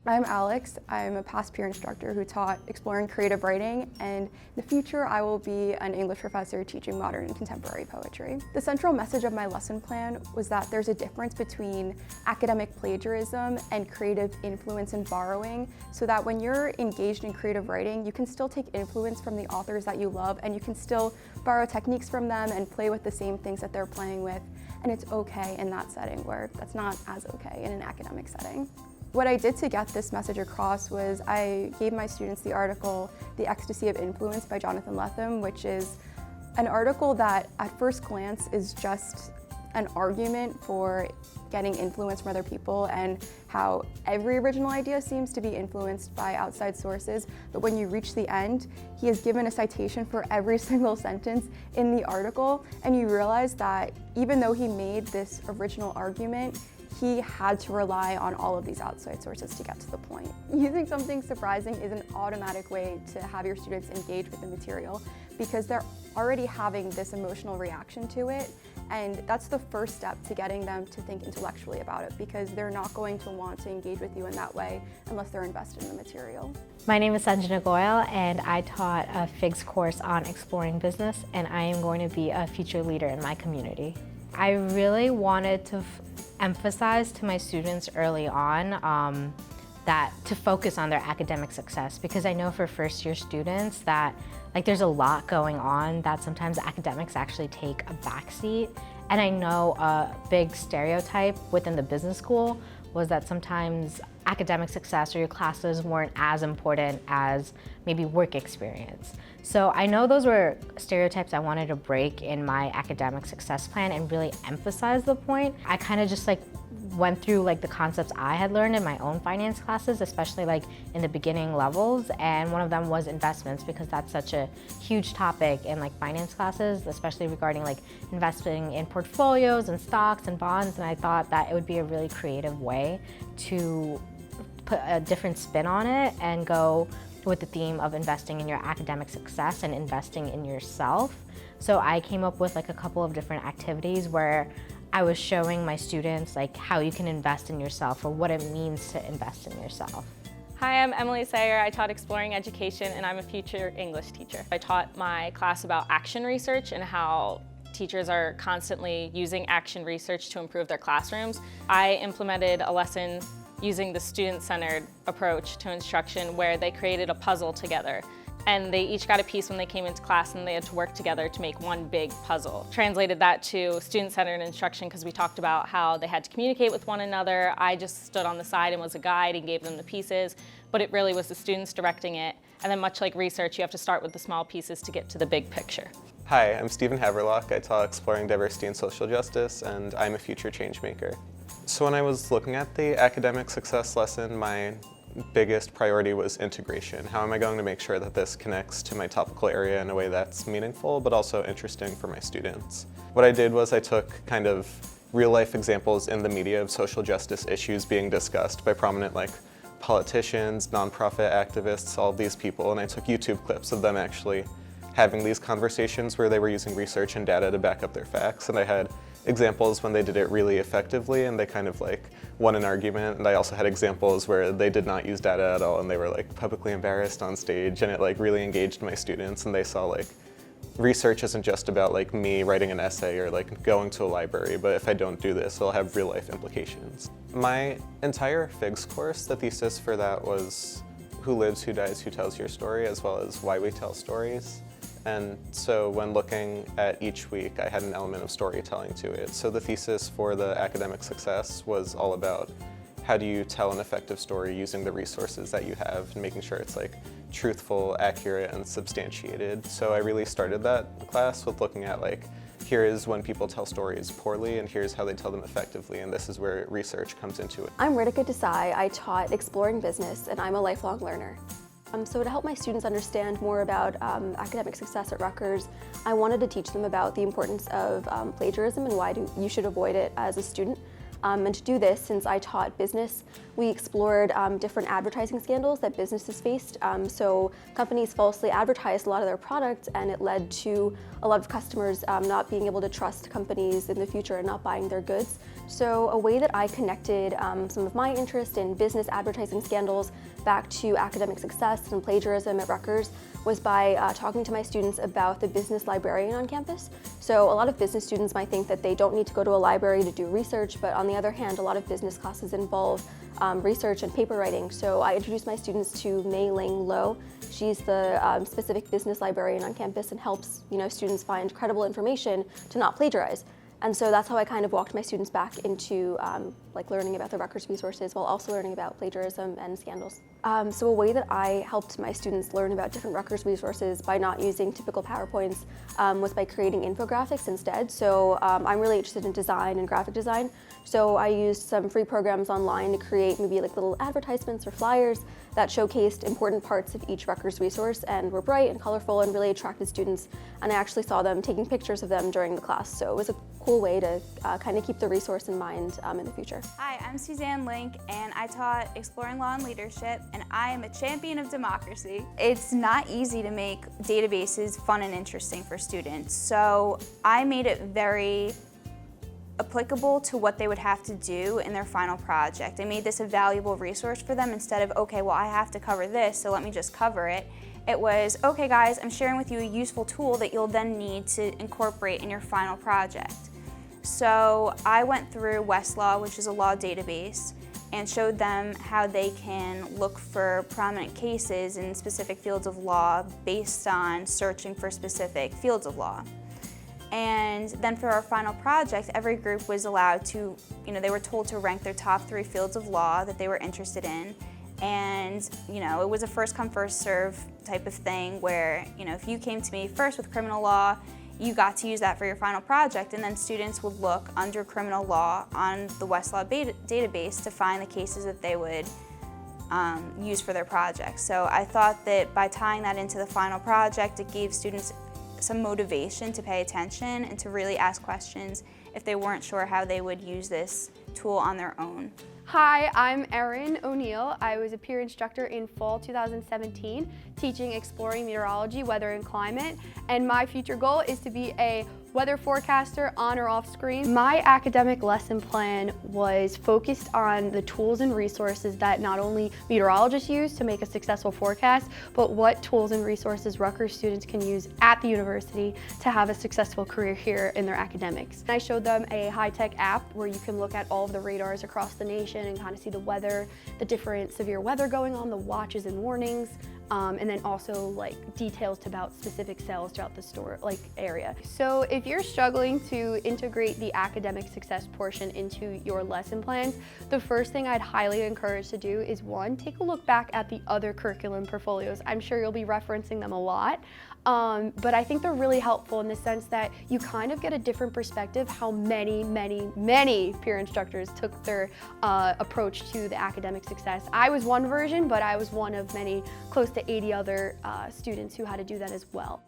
I'm Alex. I'm a past peer instructor who taught exploring creative writing, and in the future I will be an English professor teaching modern and contemporary poetry. The central message of my lesson plan was that there's a difference between academic plagiarism and creative influence and borrowing, so that when you're engaged in creative writing, you can still take influence from the authors that you love, and you can still borrow techniques from them and play with the same things that they're playing with, and it's okay in that setting, where that's not as okay in an academic setting. What I did to get this message across was I gave my students the article, The Ecstasy of Influence by Jonathan Lethem, which is an article that at first glance is just an argument for getting influence from other people and how every original idea seems to be influenced by outside sources. But when you reach the end, he has given a citation for every single sentence in the article, and you realize that even though he made this original argument, he had to rely on all of these outside sources to get to the point. Using something surprising is an automatic way to have your students engage with the material because they're already having this emotional reaction to it, and that's the first step to getting them to think intellectually about it because they're not going to want to engage with you in that way unless they're invested in the material. My name is Sanjana Goyal, and I taught a FIGS course on exploring business, and I am going to be a future leader in my community. I really wanted to emphasize to my students early on that to focus on their academic success, because I know for first year students that there's a lot going on that sometimes academics actually take a backseat. And I know a big stereotype within the business school was that sometimes academic success or your classes weren't as important as maybe work experience. So I know those were stereotypes I wanted to break in my academic success plan and really emphasize the point. I kind of just went through the concepts I had learned in my own finance classes, especially in the beginning levels, and one of them was investments because that's such a huge topic in finance classes, especially regarding investing in portfolios and stocks and bonds, and I thought that it would be a really creative way to put a different spin on it and go with the theme of investing in your academic success and investing in yourself. So I came up with a couple of different activities where I was showing my students how you can invest in yourself or what it means to invest in yourself. Hi, I'm Emily Sayer. I taught exploring education and I'm a future English teacher. I taught my class about action research and how teachers are constantly using action research to improve their classrooms. I implemented a lesson using the student-centered approach to instruction where they created a puzzle together. And they each got a piece when they came into class and they had to work together to make one big puzzle. Translated that to student-centered instruction because we talked about how they had to communicate with one another. I just stood on the side and was a guide and gave them the pieces, but it really was the students directing it. And then much like research, you have to start with the small pieces to get to the big picture. Hi, I'm Stephen Haverlock. I taught exploring diversity and social justice, and I'm a future change maker. So when I was looking at the academic success lesson, my biggest priority was integration. How am I going to make sure that this connects to my topical area in a way that's meaningful but also interesting for my students? What I did was I took kind of real-life examples in the media of social justice issues being discussed by prominent politicians, nonprofit activists, all of these people, and I took YouTube clips of them actually having these conversations where they were using research and data to back up their facts, and I had examples when they did it really effectively and they kind of won an argument, and I also had examples where they did not use data at all and they were publicly embarrassed on stage, and it really engaged my students, and they saw research isn't just about me writing an essay or going to a library, but if I don't do this, it'll have real life implications. My entire FIGS course, the thesis for that was Who Lives, Who Dies, Who Tells Your Story, as well as Why We Tell Stories. And so when looking at each week, I had an element of storytelling to it. So the thesis for the academic success was all about how do you tell an effective story using the resources that you have and making sure it's truthful, accurate, and substantiated. So I really started that class with looking at here is when people tell stories poorly and here's how they tell them effectively, and this is where research comes into it. I'm Ritika Desai. I taught exploring business and I'm a lifelong learner. So to help my students understand more about academic success at Rutgers, I wanted to teach them about the importance of plagiarism and why you should avoid it as a student. And to do this, since I taught business, we explored different advertising scandals that businesses faced. So companies falsely advertised a lot of their products, and it led to a lot of customers not being able to trust companies in the future and not buying their goods. So a way that I connected some of my interest in business advertising scandals back to academic success and plagiarism at Rutgers was by talking to my students about the business librarian on campus. So a lot of business students might think that they don't need to go to a library to do research, but on the other hand, a lot of business classes involve research and paper writing. So I introduced my students to Mei Ling Lo. She's the specific business librarian on campus and helps students find credible information to not plagiarize. And so that's how I kind of walked my students back into learning about the Rutgers resources while also learning about plagiarism and scandals. So a way that I helped my students learn about different Rutgers resources by not using typical PowerPoints was by creating infographics instead. So I'm really interested in design and graphic design. So I used some free programs online to create maybe little advertisements or flyers that showcased important parts of each Rutgers resource and were bright and colorful and really attracted students. And I actually saw them taking pictures of them during the class. So it was a cool way to kind of keep the resource in mind in the future. Hi, I'm Suzanne Link, and I taught Exploring Law and Leadership, and I am a champion of democracy. It's not easy to make databases fun and interesting for students, so I made it very applicable to what they would have to do in their final project. I made this a valuable resource for them instead of, okay, well, I have to cover this, so let me just cover it. It was, okay guys, I'm sharing with you a useful tool that you'll then need to incorporate in your final project. So I went through Westlaw, which is a law database, and showed them how they can look for prominent cases in specific fields of law based on searching for specific fields of law. And then for our final project, every group was allowed to, they were told to rank their top 3 fields of law that they were interested in. And, it was a first come, first serve type of thing where, if you came to me first with criminal law, you got to use that for your final project, and then students would look under criminal law on the Westlaw database to find the cases that they would use for their project. So I thought that by tying that into the final project, it gave students some motivation to pay attention and to really ask questions if they weren't sure how they would use this tool on their own. Hi, I'm Erin O'Neill. I was a peer instructor in fall 2017, teaching Exploring Meteorology, Weather and Climate, and my future goal is to be a weather forecaster on or off screen. My academic lesson plan was focused on the tools and resources that not only meteorologists use to make a successful forecast, but what tools and resources Rutgers students can use at the university to have a successful career here in their academics. I showed them a high-tech app where you can look at all of the radars across the nation and kind of see the weather, the different severe weather going on, the watches and warnings, and then also details about specific cells throughout the area. So if you're struggling to integrate the academic success portion into your lesson plans, the first thing I'd highly encourage to do is 1, take a look back at the other curriculum portfolios. I'm sure you'll be referencing them a lot. But I think they're really helpful in the sense that you kind of get a different perspective how many peer instructors took their approach to the academic success. I was one version, but I was one of many, close to 80 other students who had to do that as well.